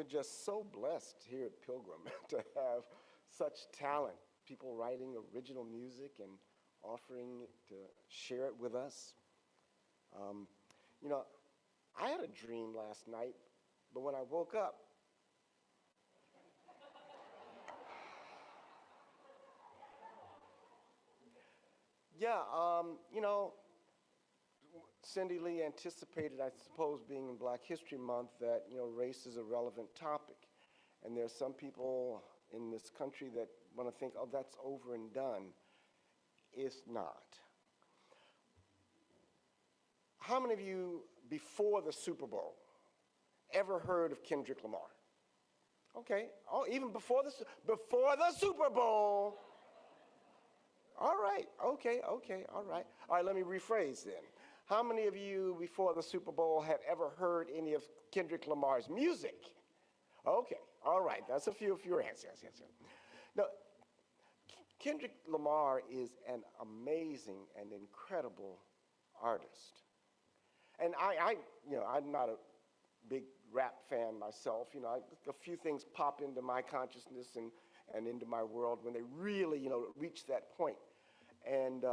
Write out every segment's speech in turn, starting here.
just so blessed here at Pilgrim to have such talent, people writing original music and offering to share it with us. Um, you know, I had a dream last night, but when I woke up, yeah, Cindy Lee anticipated, I suppose, being in Black History Month, that, race is a relevant topic. And there's some people in this country that want to think, oh, that's over and done. It's not. How many of you, before the Super Bowl, ever heard of Kendrick Lamar? Okay, oh, even before the Super Bowl. All right, okay, all right. All right, let me rephrase then. How many of you before the Super Bowl had ever heard any of Kendrick Lamar's music? Okay, all right, that's a few answers. Now, Kendrick Lamar is an amazing and incredible artist. And I'm not a big rap fan myself. A few things pop into my consciousness and into my world when they really, reach that point. And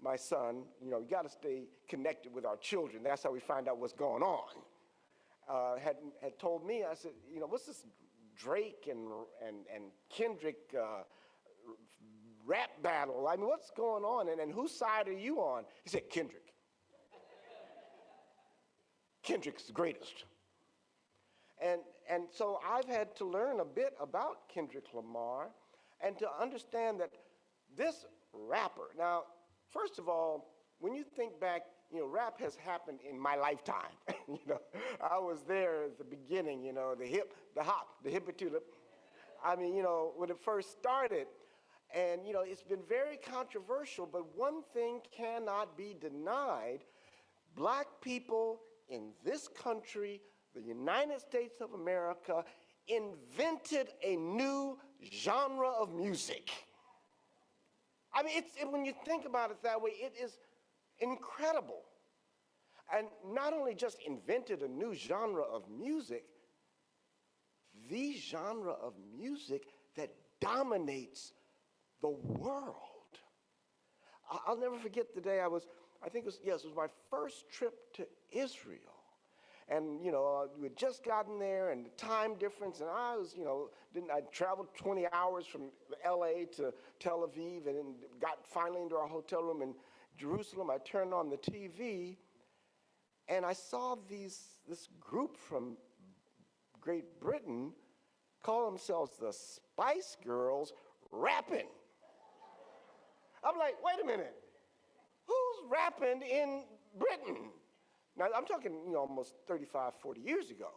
my son, we got to stay connected with our children. That's how we find out what's going on. Had told me, I said, what's this Drake and Kendrick rap battle? I mean, what's going on? And whose side are you on? He said, Kendrick. Kendrick's the greatest. And so I've had to learn a bit about Kendrick Lamar and to understand that this rapper, now, first of all, when you think back, rap has happened in my lifetime. I was there at the beginning, the hip, the hop, the hippie-tulip. I mean, when it first started. And, it's been very controversial, but one thing cannot be denied. Black people in this country, the United States of America, invented a new genre of music. I mean, when you think about it that way, it is incredible. And not only just invented a new genre of music, the genre of music that dominates the world. I'll never forget the day I think it was my first trip to Israel. And, we had just gotten there, and the time difference, and I was, I traveled 20 hours from LA to Tel Aviv, and then got finally into our hotel room in Jerusalem. I turned on the TV, and I saw this group from Great Britain call themselves the Spice Girls rapping. I'm like, wait a minute, who's rapping in Britain? Now, I'm talking, almost 35, 40 years ago.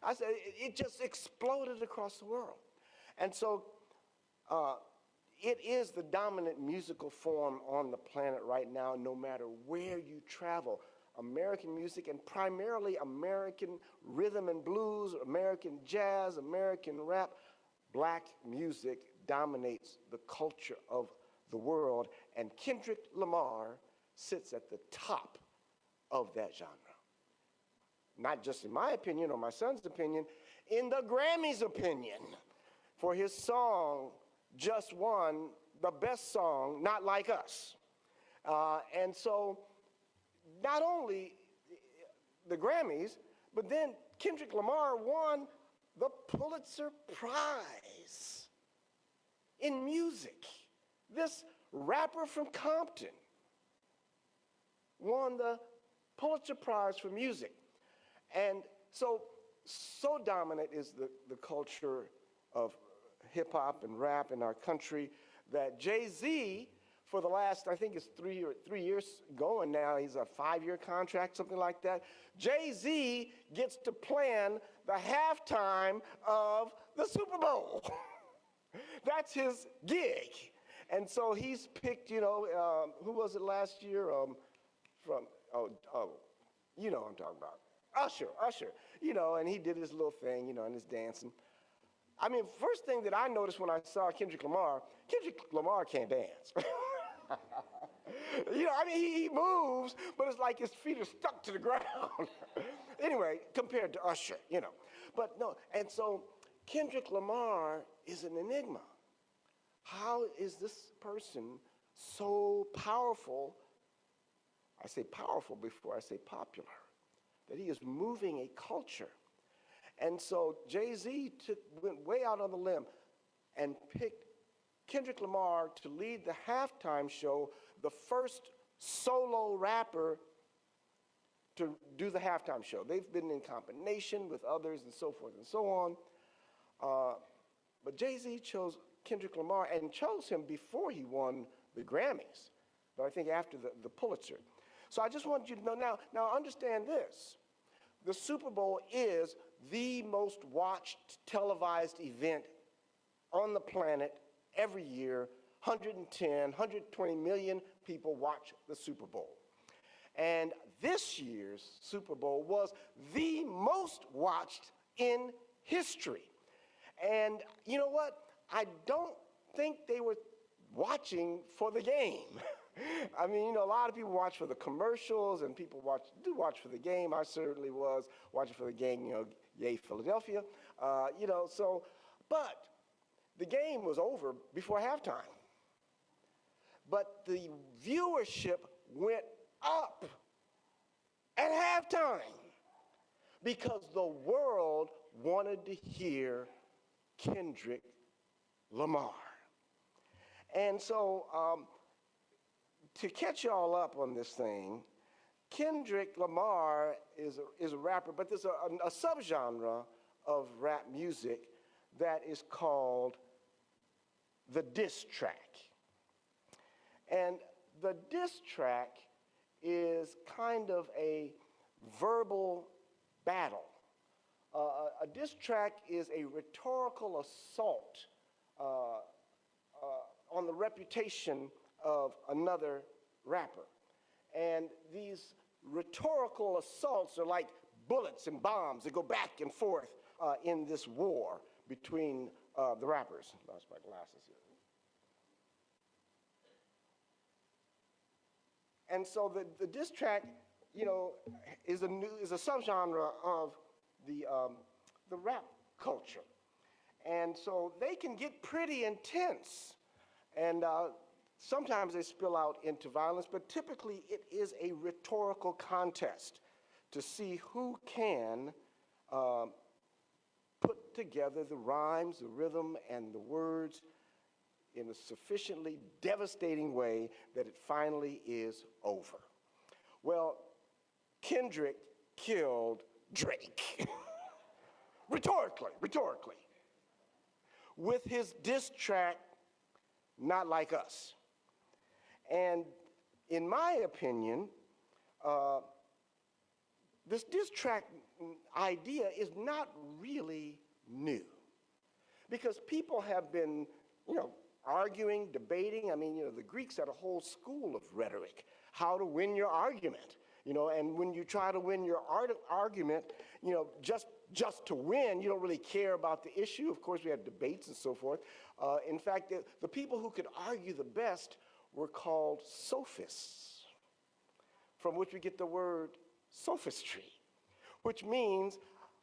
I said, it just exploded across the world. And so it is the dominant musical form on the planet right now, no matter where you travel. American music, and primarily American rhythm and blues, American jazz, American rap, Black music dominates the culture of the world, and Kendrick Lamar sits at the top of that genre. Not just in my opinion or my son's opinion, in the Grammy's opinion, for his song just won the best song, Not Like Us. And so not only the Grammys, but then Kendrick Lamar won the Pulitzer Prize in music. This rapper from Compton won the Pulitzer Prize for music. And so dominant is the culture of hip hop and rap in our country that Jay-Z, for the last, I think it's 3 years going now, he's a 5-year contract, something like that. Jay-Z gets to plan the halftime of the Super Bowl. That's his gig. And so he's picked, who was it last year? You know what I'm talking about. Usher, and he did his little thing, and his dancing. I mean, first thing that I noticed when I saw Kendrick Lamar can't dance. He moves, but it's like his feet are stuck to the ground. Anyway, compared to Usher, But no, and so Kendrick Lamar is an enigma. How is this person so powerful? I say powerful before I say popular, that he is moving a culture. And so Jay-Z went way out on the limb and picked Kendrick Lamar to lead the halftime show, the first solo rapper to do the halftime show. They've been in combination with others and so forth and so on. But Jay-Z chose Kendrick Lamar and chose him before he won the Grammys, but I think after the Pulitzer. So I just want you to know now understand this. The Super Bowl is the most watched televised event on the planet every year. 110, 120 million people watch the Super Bowl. And this year's Super Bowl was the most watched in history. And you know what? I don't think they were watching for the game. I mean, you know, a lot of people watch for the commercials and people do watch for the game. I certainly was watching for the game, you know, yay, Philadelphia. You know, so, but the game was over before halftime. But the viewership went up at halftime because the world wanted to hear Kendrick Lamar. And so to catch y'all up on this thing, Kendrick Lamar is a rapper, but there's a subgenre of rap music that is called the diss track. And the diss track is kind of a verbal battle. A diss track is a rhetorical assault on the reputation of another rapper. And these rhetorical assaults are like bullets and bombs that go back and forth in this war between the rappers. Lost my glasses here. And so the diss track, you know, is a subgenre of the rap culture. And so they can get pretty intense. And sometimes they spill out into violence, but typically it is a rhetorical contest to see who can put together the rhymes, the rhythm, and the words in a sufficiently devastating way that it finally is over. Well, Kendrick killed Drake, rhetorically, with his diss track, Not Like Us. And in my opinion, this diss track idea is not really new, because people have been, you know, arguing, debating. I mean, you know, the Greeks had a whole school of rhetoric, how to win your argument, you know, and when you try to win your argument, you know, just to win, you don't really care about the issue. Of course, we had debates and so forth. In fact, the people who could argue the best were called sophists, from which we get the word sophistry, which means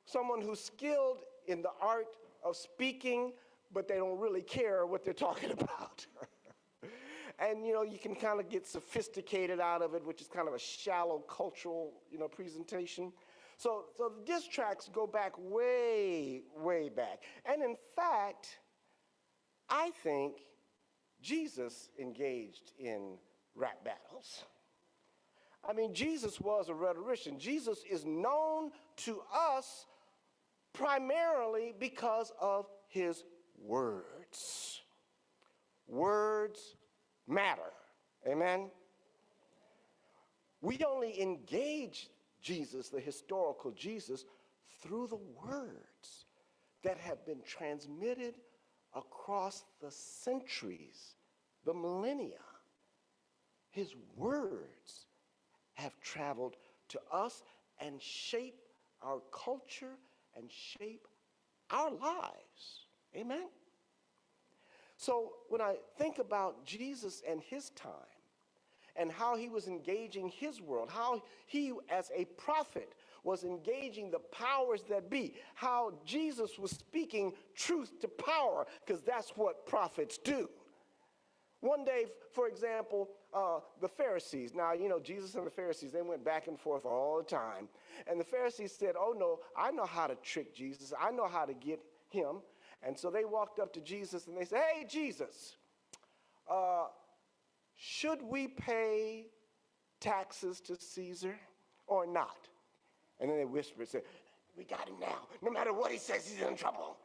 someone who's skilled in the art of speaking, but they don't really care what they're talking about. And, you know, you can kind of get sophisticated out of it, which is kind of a shallow cultural, you know, presentation. So the diss tracks go back way, way back. And in fact, I think Jesus engaged in rap battles. I mean, Jesus was a rhetorician. Jesus is known to us primarily because of his words. Words matter. Amen? We only engage Jesus, the historical Jesus, through the words that have been transmitted across the centuries, the millennia. His words have traveled to us and shape our culture and shape our lives. Amen? So when I think about Jesus and his time and how he was engaging his world, how he as a prophet was engaging the powers that be, how Jesus was speaking truth to power, because that's what prophets do. One day, for example, the Pharisees. Now, you know, Jesus and the Pharisees, they went back and forth all the time. And the Pharisees said, oh, no, I know how to trick Jesus. I know how to get him. And so they walked up to Jesus and they said, hey, Jesus, should we pay taxes to Caesar or not? And then they whispered, said, we got him now. No matter what he says, he's in trouble.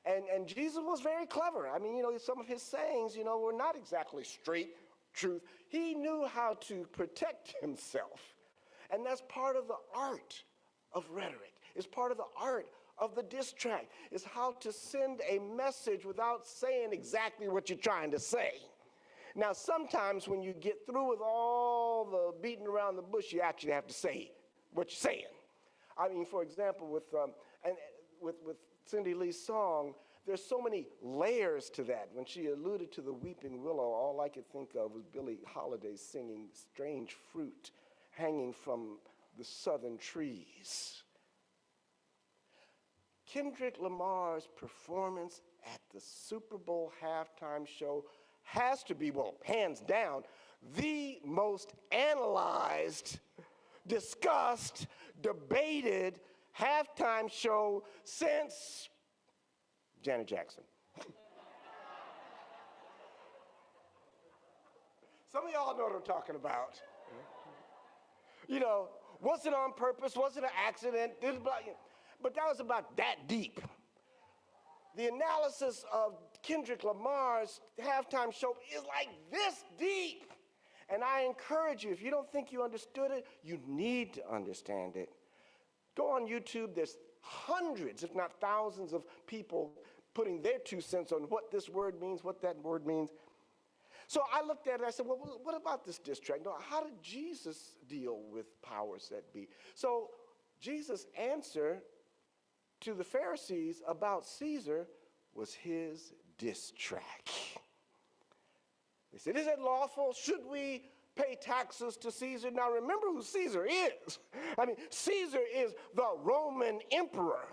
And Jesus was very clever. I mean, you know, some of his sayings, you know, were not exactly straight truth. He knew how to protect himself. And that's part of the art of rhetoric. It's part of the art of the diss track. It's how to send a message without saying exactly what you're trying to say. Now, sometimes when you get through with all the beating around the bush, you actually have to say what you're saying. I mean, for example, with Cindy Lee's song, there's so many layers to that. When she alluded to the weeping willow, all I could think of was Billie Holiday singing Strange Fruit Hanging from the Southern Trees. Kendrick Lamar's performance at the Super Bowl halftime show has to be, well, hands down, the most analyzed, discussed, debated halftime show since Janet Jackson. Some of y'all know what I'm talking about. You know, was it on purpose? Was it an accident? But that was about that deep. The analysis of Kendrick Lamar's halftime show is like this deep. And I encourage you, if you don't think you understood it, you need to understand it. Go on YouTube, there's hundreds, if not thousands of people putting their 2 cents on what this word means, what that word means. So I looked at it, I said, well, what about this diss track? No, how did Jesus deal with powers that be? So Jesus' answer to the Pharisees about Caesar was his diss track. They said, is it lawful? Should we pay taxes to Caesar? Now remember who Caesar is. I mean, Caesar is the Roman emperor.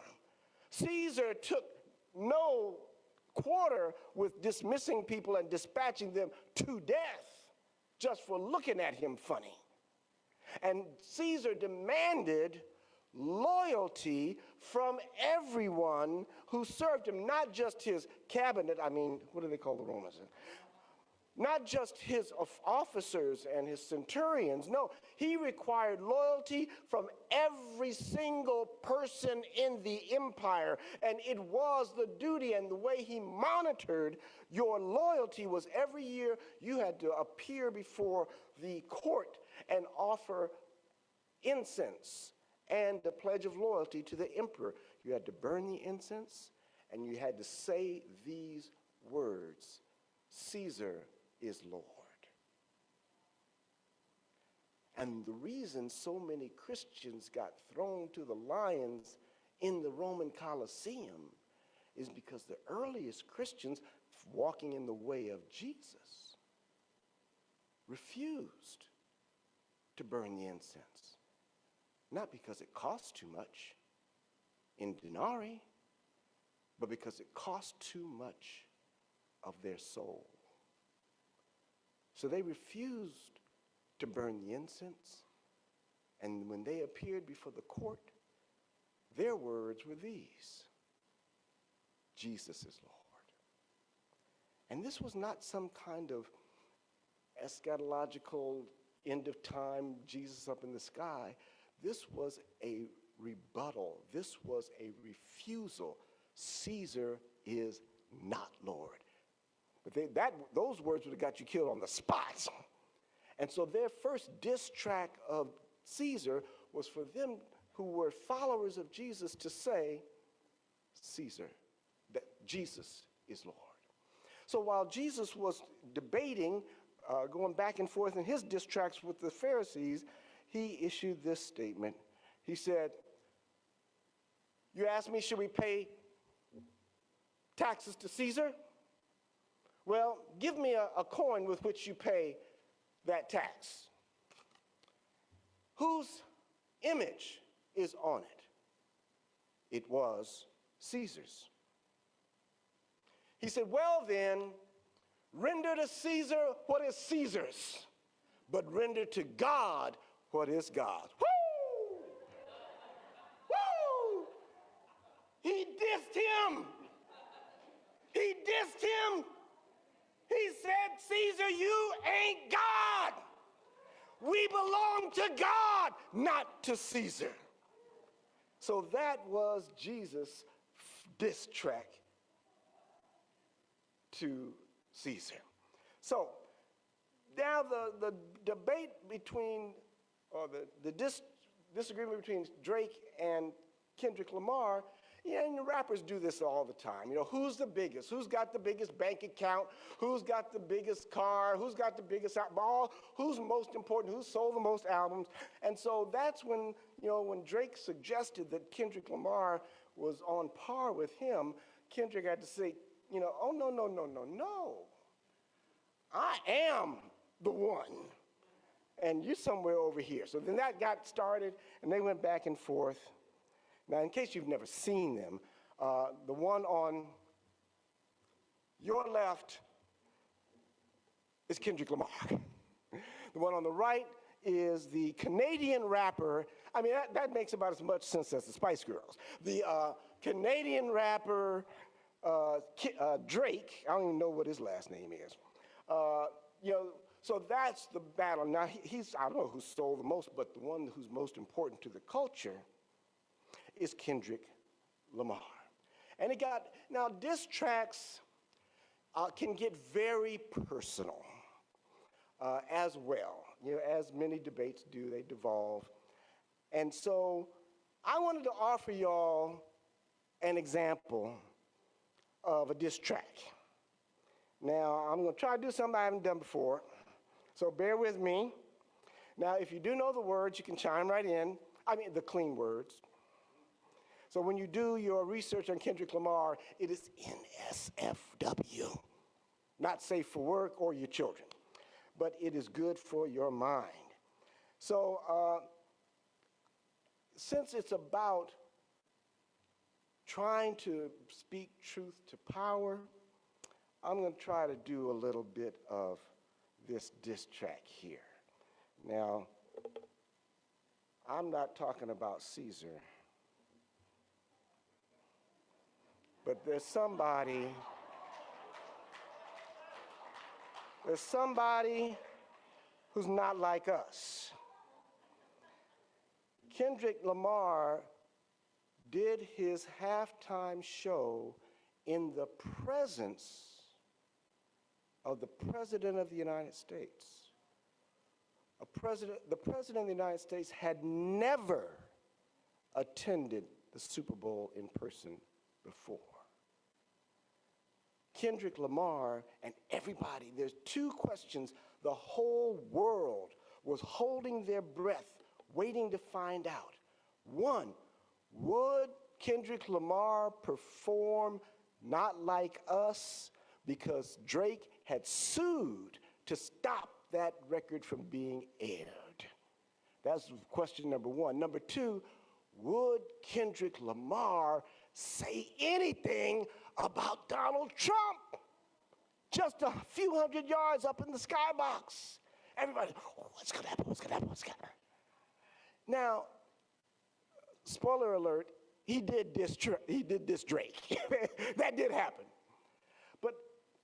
Caesar took no quarter with dismissing people and dispatching them to death just for looking at him funny. And Caesar demanded loyalty from everyone who served him, not just his cabinet. I mean, what do they call the Romans? Not just his officers and his centurions. No, he required loyalty from every single person in the empire. And it was the duty, and the way he monitored your loyalty was every year you had to appear before the court and offer incense and the pledge of loyalty to the emperor. You had to burn the incense, and you had to say these words: Caesar is Lord. And the reason so many Christians got thrown to the lions in the Roman Colosseum is because the earliest Christians, walking in the way of Jesus, refused to burn the incense. Not because it cost too much in denarii, but because it cost too much of their soul. So they refused to burn the incense, and when they appeared before the court, their words were these: Jesus is Lord. And this was not some kind of eschatological end of time Jesus up in the sky. This was a rebuttal. This was a refusal. Caesar is not Lord. But those words would have got you killed on the spot. And so their first diss track of Caesar was for them who were followers of Jesus to say, Caesar, that Jesus is Lord. So while Jesus was debating, going back and forth in his diss tracks with the Pharisees, he issued this statement. He said, you asked me, should we pay taxes to Caesar? Well, give me a coin with which you pay that tax. Whose image is on it. It was Caesar's. He said, well then, render to Caesar what is Caesar's, but render to God what is God's. Woo! Woo! He dissed him. He dissed him. He said, Caesar, you ain't God. We belong to God, not to Caesar. So that was Jesus' diss track to Caesar. So now the debate between, or the disagreement between Drake and Kendrick Lamar, yeah, and the rappers do this all the time. You know, who's the biggest? Who's got the biggest bank account? Who's got the biggest car? Who's got the biggest ball? Who's most important? Who's sold the most albums? And so that's when, you know, when Drake suggested that Kendrick Lamar was on par with him, Kendrick had to say, you know, oh, no, no, no, no, no. I am the one. And you're somewhere over here. So then that got started, and they went back and forth. Now, in case you've never seen them, the one on your left is Kendrick Lamar. The one on the right is the Canadian rapper. I mean, that makes about as much sense as the Spice Girls. The Canadian rapper Drake, I don't even know what his last name is. You know, so that's the battle. Now, I don't know who sold the most, but the one who's most important to the culture is Kendrick Lamar. And now diss tracks can get very personal as well. You know, as many debates do, they devolve. And so I wanted to offer y'all an example of a diss track. Now, I'm gonna try to do something I haven't done before, so bear with me. Now, if you do know the words, you can chime right in. I mean, the clean words. So when you do your research on Kendrick Lamar, it is NSFW. Not safe for work or your children, but it is good for your mind. So since it's about trying to speak truth to power, I'm going to try to do a little bit of this diss track here. Now, I'm not talking about Caesar, but there's somebody who's not like us. Kendrick Lamar did his halftime show in the presence of the President of the United States. The President of the United States had never attended the Super Bowl in person before. Kendrick Lamar and everybody, there's two questions the whole world was holding their breath, waiting to find out. One, would Kendrick Lamar perform Not Like Us because Drake had sued to stop that record from being aired? That's question number one. Number two, would Kendrick Lamar say anything about Donald Trump? Just a few hundred yards up in the skybox. Everybody, oh, what's gonna happen, what's gonna happen, what's gonna happen? Now, spoiler alert, he did diss Drake. That did happen. But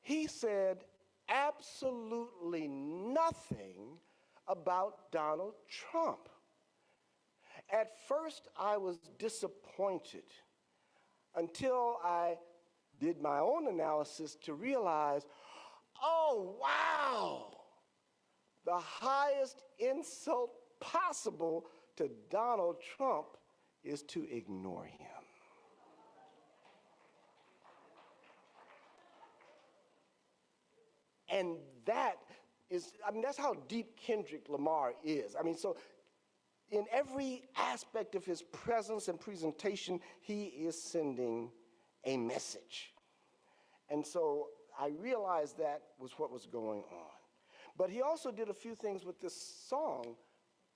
he said absolutely nothing about Donald Trump. At first, I was disappointed until I did my own analysis to realize, oh, wow, the highest insult possible to Donald Trump is to ignore him. And that is, I mean, that's how deep Kendrick Lamar is. I mean, so in every aspect of his presence and presentation, he is sending a message. And so I realized that was what was going on. But he also did a few things with this song,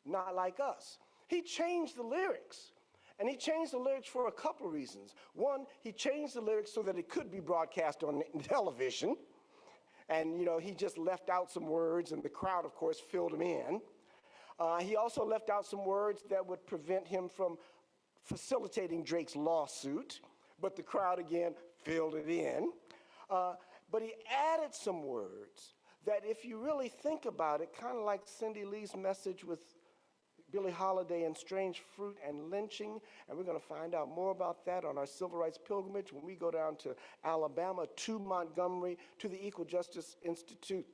Not Like Us. he changed the lyrics. And he changed the lyrics for a couple of reasons. One, he changed the lyrics so that it could be broadcast on television. And, you know, he just left out some words, and the crowd, of course, filled him in. He also left out some words that would prevent him from facilitating Drake's lawsuit, but the crowd, again, filled it in. But he added some words that, if you really think about it, kind of like Cindy Lee's message with Billie Holiday and Strange Fruit and lynching, and we're going to find out more about that on our Civil Rights Pilgrimage when we go down to Alabama, to Montgomery, to the Equal Justice Institute,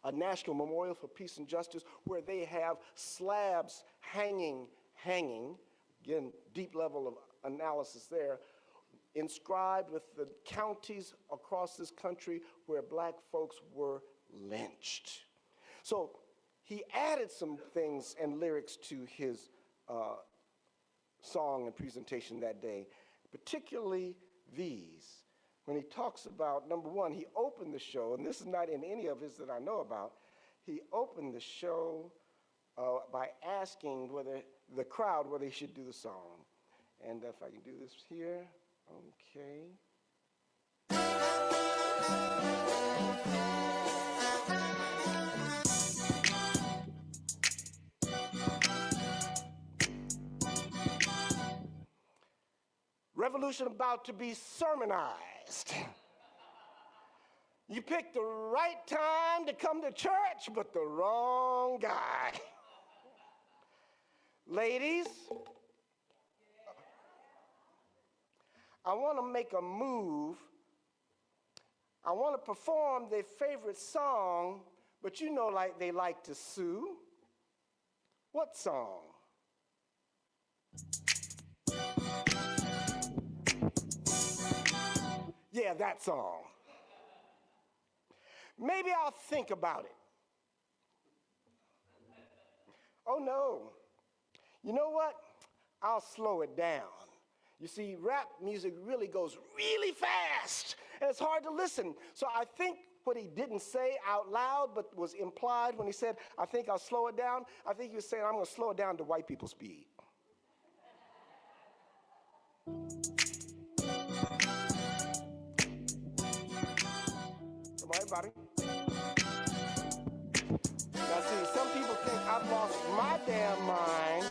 a national memorial for peace and justice, where they have slabs hanging, again, deep level of analysis there, inscribed with the counties across this country where black folks were lynched. So he added some things and lyrics to his song and presentation that day, particularly these. When he talks about, number one, he opened the show, and this is not in any of his that I know about, he opened the show by asking whether the crowd whether he should do the song. And if I can do this here, okay. Revolution about to be sermonized. You picked the right time to come to church, but the wrong guy. Ladies, I want to make a move. I want to perform their favorite song, but you know, like they like to sue. What song? Yeah, that song. Maybe I'll think about it. Oh no. You know what? I'll slow it down. You see, rap music really goes really fast, and it's hard to listen. So I think what he didn't say out loud, but was implied when he said, I think I'll slow it down, I think he was saying, I'm going to slow it down to white people speed. Come on, everybody. Now see, some people think I've lost my damn mind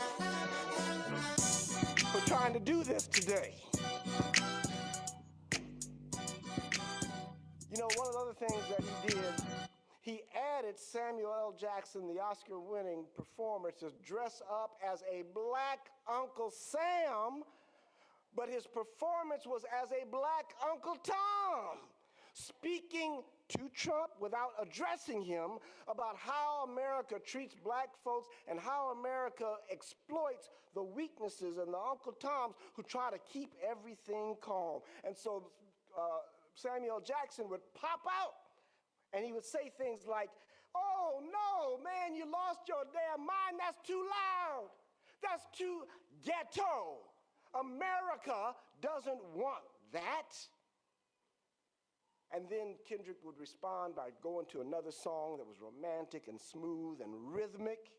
for trying to do this today. You know, one of the other things that he did, he added Samuel L. Jackson, the Oscar-winning performer, to dress up as a black Uncle Sam, but his performance was as a black Uncle Tom, speaking to Trump without addressing him about how America treats black folks and how America exploits the weaknesses and the Uncle Toms who try to keep everything calm. And so Samuel Jackson would pop out and he would say things like, oh no, man, you lost your damn mind, that's too loud, that's too ghetto. America doesn't want that. And then Kendrick would respond by going to another song that was romantic and smooth and rhythmic.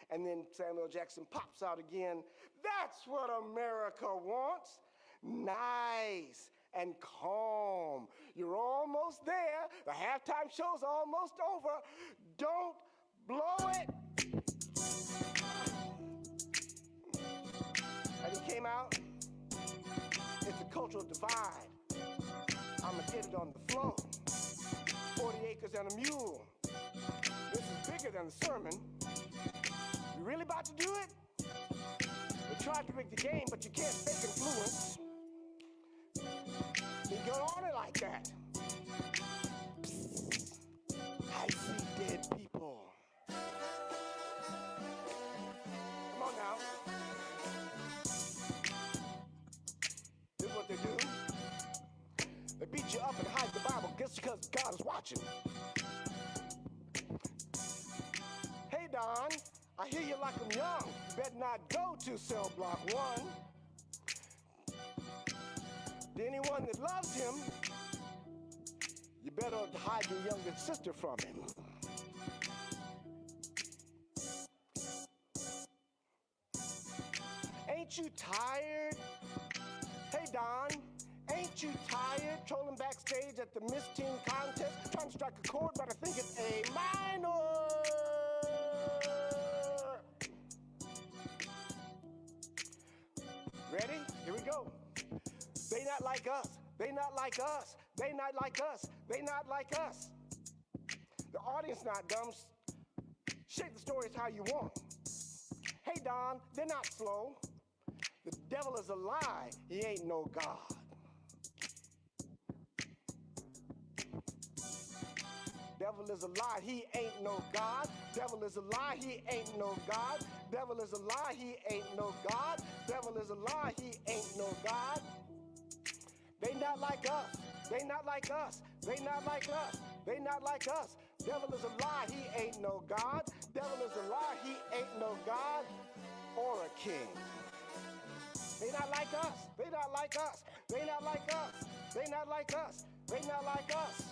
And then Samuel Jackson pops out again. That's what America wants. Nice and calm. You're almost there. The halftime show's almost over. Don't blow it. And he came out. It's a cultural divide. I'ma get it on the floor. 40 acres and a mule. This is bigger than the sermon. You really about to do it? They tried to rig the game, but you can't fake influence. You go on it like that. I see dead people. Come on now. This is what they do. They beat you up and hide the Bible just because God is watching. Hey, Don, I hear you like I'm young. You better not go to cell block 1. To anyone that loves him, you better hide your younger sister from him. ain't you tired? Hey, Don, ain't you tired trolling backstage at the Miss Teen contest, trying to strike a chord, but I think it's A minor. Ready? Here we go. They not like us. They not like us. They not like us. They not like us. The audience not dumb. Shape the stories how you want. Hey, Don, they're not slow. The devil is a lie. He ain't no God. Devil is a lie. He ain't no God. Devil is a lie. He ain't no God. Devil is a lie. He ain't no God. Devil is a lie. He ain't no God. They not like us. They not like us. They not like us. They not like us. Devil is a lie. He ain't no God. Devil is a lie. He ain't no God or a king. They not like us. They not like us. They not like us. They not like us. They not like us.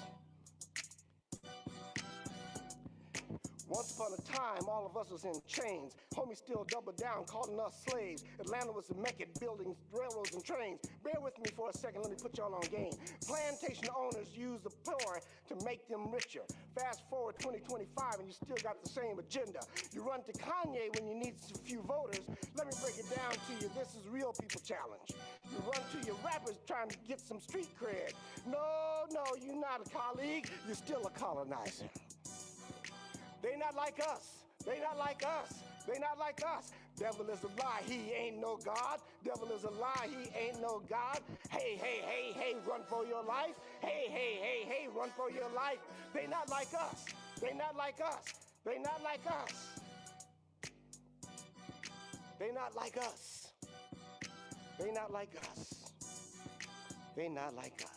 Once upon a time, all of us was in chains. Homies still doubled down, calling us slaves. Atlanta was a mecca, building railroads and trains. Bear with me for a second, let me put y'all on game. Plantation owners use the poor to make them richer. Fast forward 2025 and you still got the same agenda. You run to Kanye when you need a few voters. Let me break it down to you, this is real people challenge. You run to your rappers trying to get some street cred. No, you're not a colleague, you're still a colonizer. They not like us. They not like us. They not like us. Devil is a lie. He ain't no God. Devil is a lie. He ain't no God. Hey, hey, hey, hey, run for your life. Hey, hey, hey, hey, run for your life. They not like us. They not like us. They not like us. They not like us. They not like us. They not like us.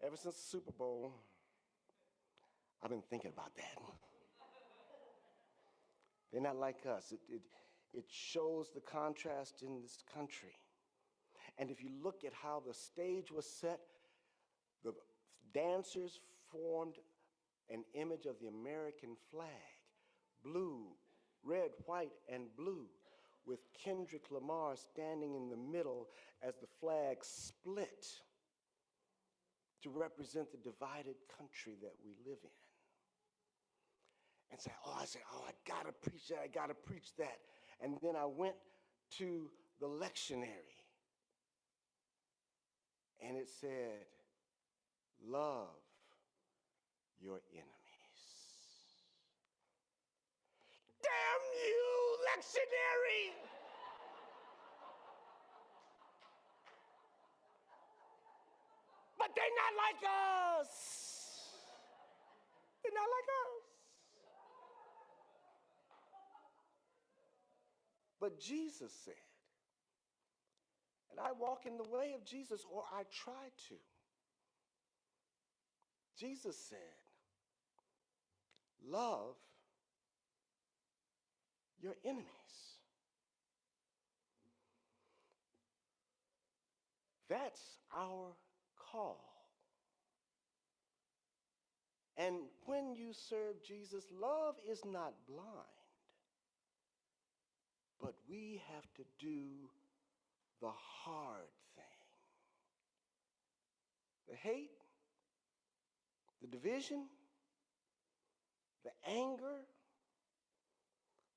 Ever since the Super Bowl, I've been thinking about that. They're not like us. It shows the contrast in this country. And if you look at how the stage was set, the dancers formed an image of the American flag, blue, red, white, and blue, with Kendrick Lamar standing in the middle as the flag split to represent the divided country that we live in. And say, I gotta preach that, I gotta preach that. And then I went to the lectionary, and it said, love your enemies. Damn you, lectionary! But they're not like us. They're not like us. But Jesus said, and I walk in the way of Jesus, or I try to. Jesus said, love your enemies. That's our call. And when you serve Jesus, love is not blind. But we have to do the hard thing. The hate, the division, the anger,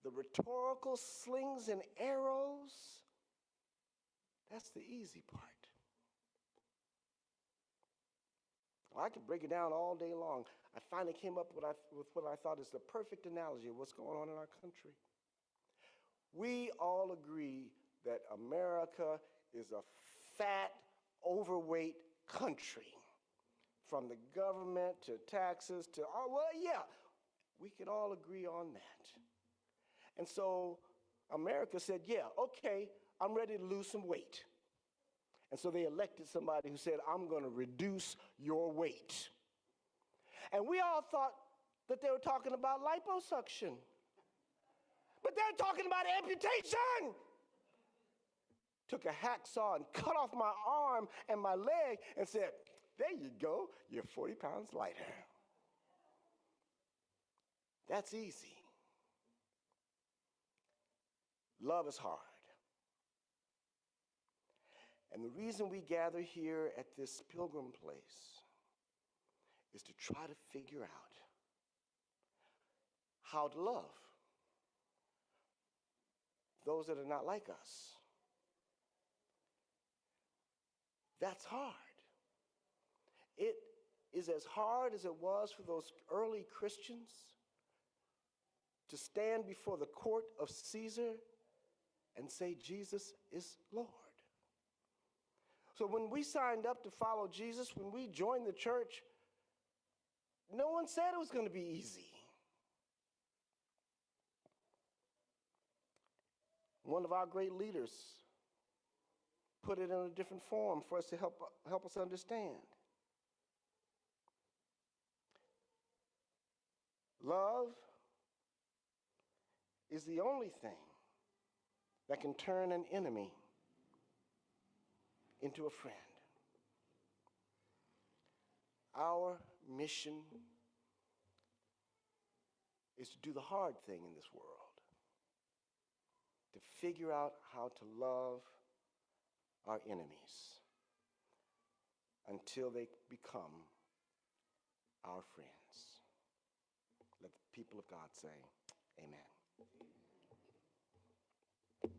the rhetorical slings and arrows, that's the easy part. Well, I could break it down all day long. I finally came up with what I thought is the perfect analogy of what's going on in our country. We all agree that America is a fat, overweight country. From the government to taxes to, we can all agree on that. And so America said, yeah, okay, I'm ready to lose some weight. And so they elected somebody who said, I'm going to reduce your weight. And we all thought that they were talking about liposuction. But they're talking about amputation. took a hacksaw and cut off my arm and my leg and said, there you go, you're 40 pounds lighter. That's easy. Love is hard. And the reason we gather here at this pilgrim place is to try to figure out how to love those that are not like us. That's hard. It is as hard as it was for those early Christians to stand before the court of Caesar and say Jesus is Lord. So when we signed up to follow Jesus, when we joined the church, no one said it was going to be easy. One of our great leaders put it in a different form for us to help us understand. Love is the only thing that can turn an enemy into a friend. Our mission is to do the hard thing in this world, to figure out how to love our enemies until they become our friends. Let the people of God say, amen.